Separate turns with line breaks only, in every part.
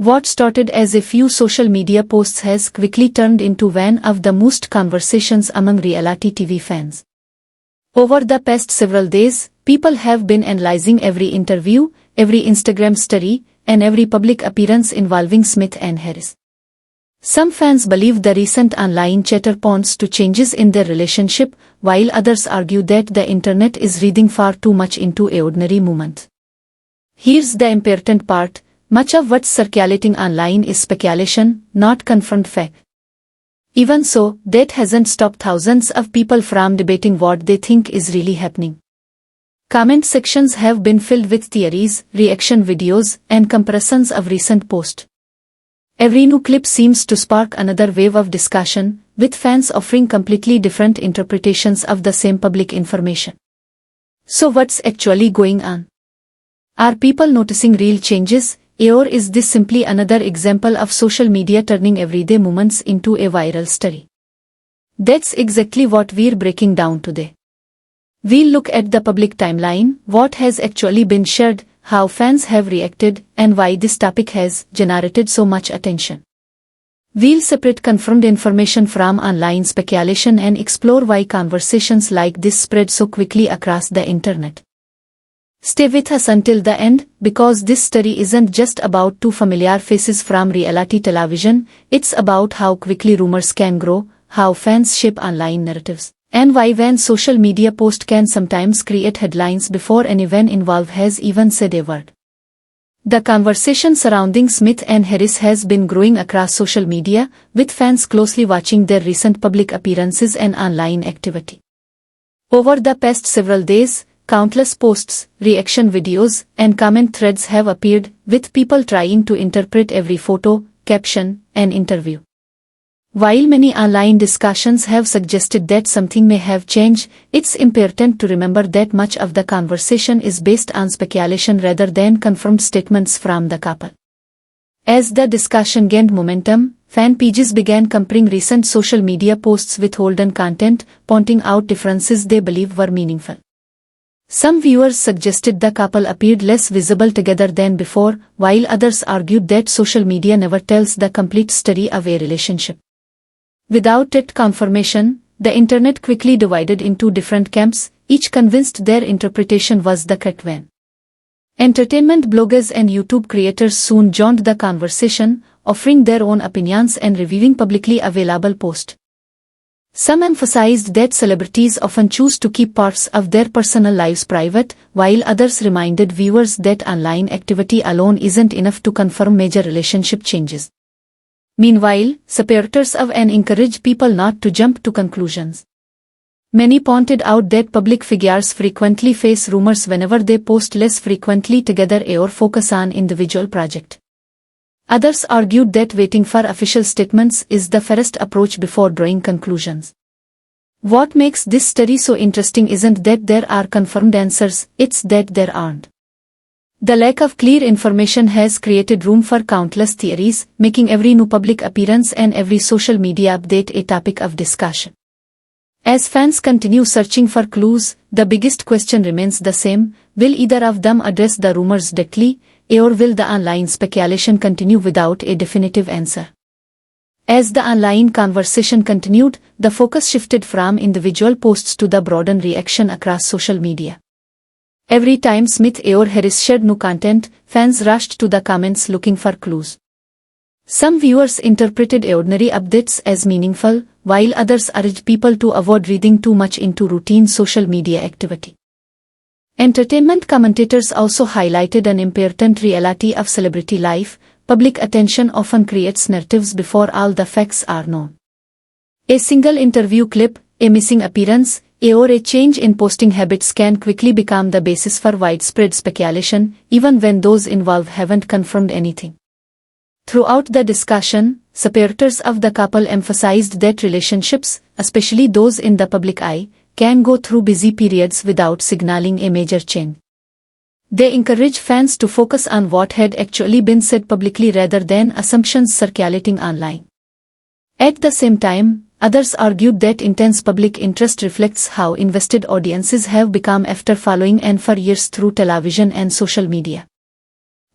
What started as a few social media posts has quickly turned into one of the most conversations among reality TV fans. Over the past several days, people have been analyzing every interview, every Instagram story, and every public appearance involving Smith and Harris. Some fans believe the recent online chatter points to changes in their relationship, while others argue that the internet is reading far too much into an ordinary moment. Here's the important part. Much of what's circulating online is speculation, not confirmed fact. Even so, that hasn't stopped thousands of people from debating what they think is really happening. Comment sections have been filled with theories, reaction videos, and comparisons of recent posts. Every new clip seems to spark another wave of discussion, with fans offering completely different interpretations of the same public information. So what's actually going on? Are people noticing real changes? Or is this simply another example of social media turning everyday moments into a viral story? That's exactly what we're breaking down today. We'll look at the public timeline, what has actually been shared, how fans have reacted, and why this topic has generated so much attention. We'll separate confirmed information from online speculation and explore why conversations like this spread so quickly across the internet. Stay with us until the end, because this story isn't just about two familiar faces from reality television, it's about how quickly rumors can grow, how fans shape online narratives, and why one social media post can sometimes create headlines before anyone involved has even said a word. The conversation surrounding Smith and Harris has been growing across social media, with fans closely watching their recent public appearances and online activity. Over the past several days, countless posts, reaction videos, and comment threads have appeared, with people trying to interpret every photo, caption, and interview. While many online discussions have suggested that something may have changed, it's important to remember that much of the conversation is based on speculation rather than confirmed statements from the couple. As the discussion gained momentum, fan pages began comparing recent social media posts with older content, pointing out differences they believe were meaningful. Some viewers suggested the couple appeared less visible together than before, while others argued that social media never tells the complete story of a relationship. Without that confirmation, the internet quickly divided into different camps, each convinced their interpretation was the correct one. Entertainment bloggers and YouTube creators soon joined the conversation, offering their own opinions and reviewing publicly available posts. Some emphasized that celebrities often choose to keep parts of their personal lives private, while others reminded viewers that online activity alone isn't enough to confirm major relationship changes. Meanwhile, supporters of N encourage people not to jump to conclusions. Many pointed out that public figures frequently face rumors whenever they post less frequently together or focus on individual projects. Others argued that waiting for official statements is the fairest approach before drawing conclusions. What makes this study so interesting isn't that there are confirmed answers, it's that there aren't. The lack of clear information has created room for countless theories, making every new public appearance and every social media update a topic of discussion. As fans continue searching for clues, the biggest question remains the same: will either of them address the rumors directly, or will the online speculation continue without a definitive answer? As the online conversation continued, the focus shifted from individual posts to the broader reaction across social media. Every time Smith or Harris shared new content, fans rushed to the comments looking for clues. Some viewers interpreted ordinary updates as meaningful, while others urged people to avoid reading too much into routine social media activity. Entertainment commentators also highlighted an important reality of celebrity life: public attention often creates narratives before all the facts are known. A single interview clip, a missing appearance, or a change in posting habits can quickly become the basis for widespread speculation, even when those involved haven't confirmed anything. Throughout the discussion, supporters of the couple emphasized that relationships, especially those in the public eye, can go through busy periods without signaling a major change. They encourage fans to focus on what had actually been said publicly rather than assumptions circulating online. At the same time, others argued that intense public interest reflects how invested audiences have become after following N for years through television and social media.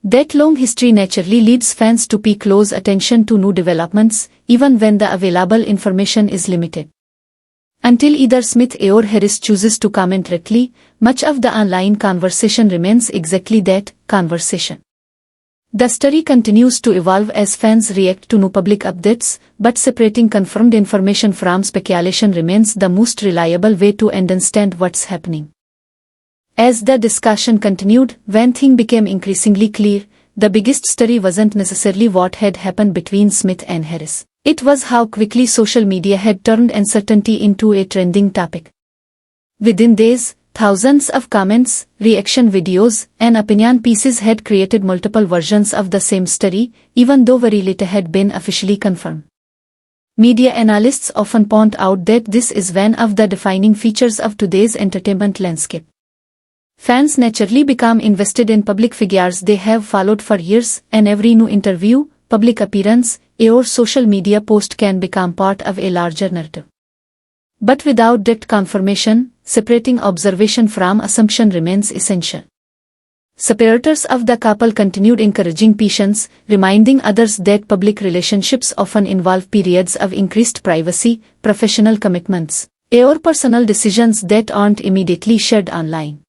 That long history naturally leads fans to pay close attention to new developments, even when the available information is limited. Until either Smith or Harris chooses to comment directly, much of the online conversation remains exactly that, conversation. The story continues to evolve as fans react to new public updates, but separating confirmed information from speculation remains the most reliable way to understand what's happening. As the discussion continued, when things became increasingly clear, the biggest story wasn't necessarily what had happened between Smith and Harris. It was how quickly social media had turned uncertainty into a trending topic. Within days, thousands of comments, reaction videos, and opinion pieces had created multiple versions of the same story, even though very little had been officially confirmed. Media analysts often point out that this is one of the defining features of today's entertainment landscape. Fans naturally become invested in public figures they have followed for years, and every new interview, public appearance, or social media post can become part of a larger narrative. But without direct confirmation, separating observation from assumption remains essential. Supporters of the couple continued encouraging patience, reminding others that public relationships often involve periods of increased privacy, professional commitments, or personal decisions that aren't immediately shared online.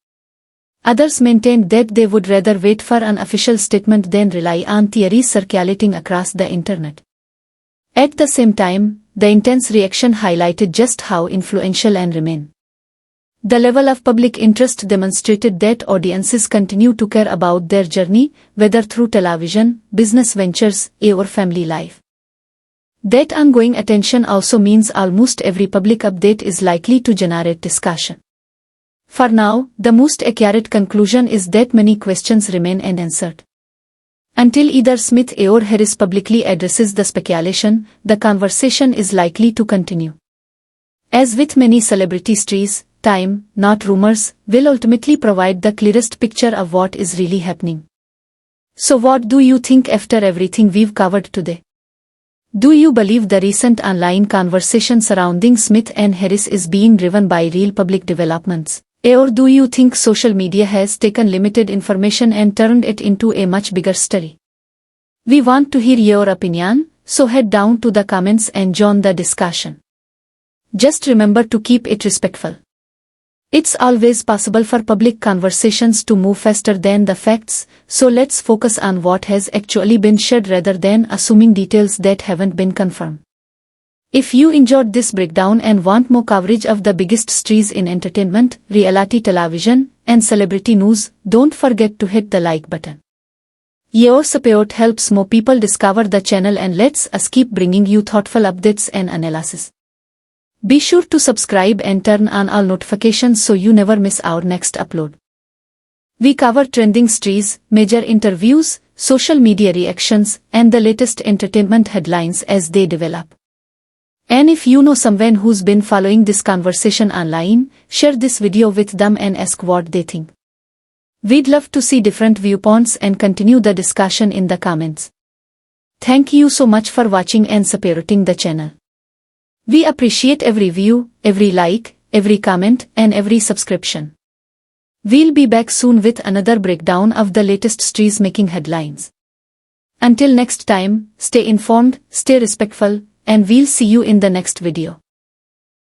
Others maintained that they would rather wait for an official statement than rely on theories circulating across the internet. At the same time, the intense reaction highlighted just how influential and remain. The level of public interest demonstrated that audiences continue to care about their journey, whether through television, business ventures, or family life. That ongoing attention also means almost every public update is likely to generate discussion. For now, the most accurate conclusion is that many questions remain unanswered. Until either Smith or Harris publicly addresses the speculation, the conversation is likely to continue. As with many celebrity stories, time, not rumors, will ultimately provide the clearest picture of what is really happening. So what do you think after everything we've covered today? Do you believe the recent online conversation surrounding Smith and Harris is being driven by real public developments? Or do you think social media has taken limited information and turned it into a much bigger story? We want to hear your opinion, so head down to the comments and join the discussion. Just remember to keep it respectful. It's always possible for public conversations to move faster than the facts, so let's focus on what has actually been shared rather than assuming details that haven't been confirmed. If you enjoyed this breakdown and want more coverage of the biggest stories in entertainment, reality television, and celebrity news, don't forget to hit the like button. Your support helps more people discover the channel and lets us keep bringing you thoughtful updates and analysis. Be sure to subscribe and turn on all notifications so you never miss our next upload. We cover trending stories, major interviews, social media reactions, and the latest entertainment headlines as they develop. And if you know someone who's been following this conversation online, share this video with them and ask what they think. We'd love to see different viewpoints and continue the discussion in the comments. Thank you so much for watching and supporting the channel. We appreciate every view, every like, every comment, and every subscription. We'll be back soon with another breakdown of the latest stories making headlines. Until next time, stay informed, stay respectful, and we'll see you in the next video.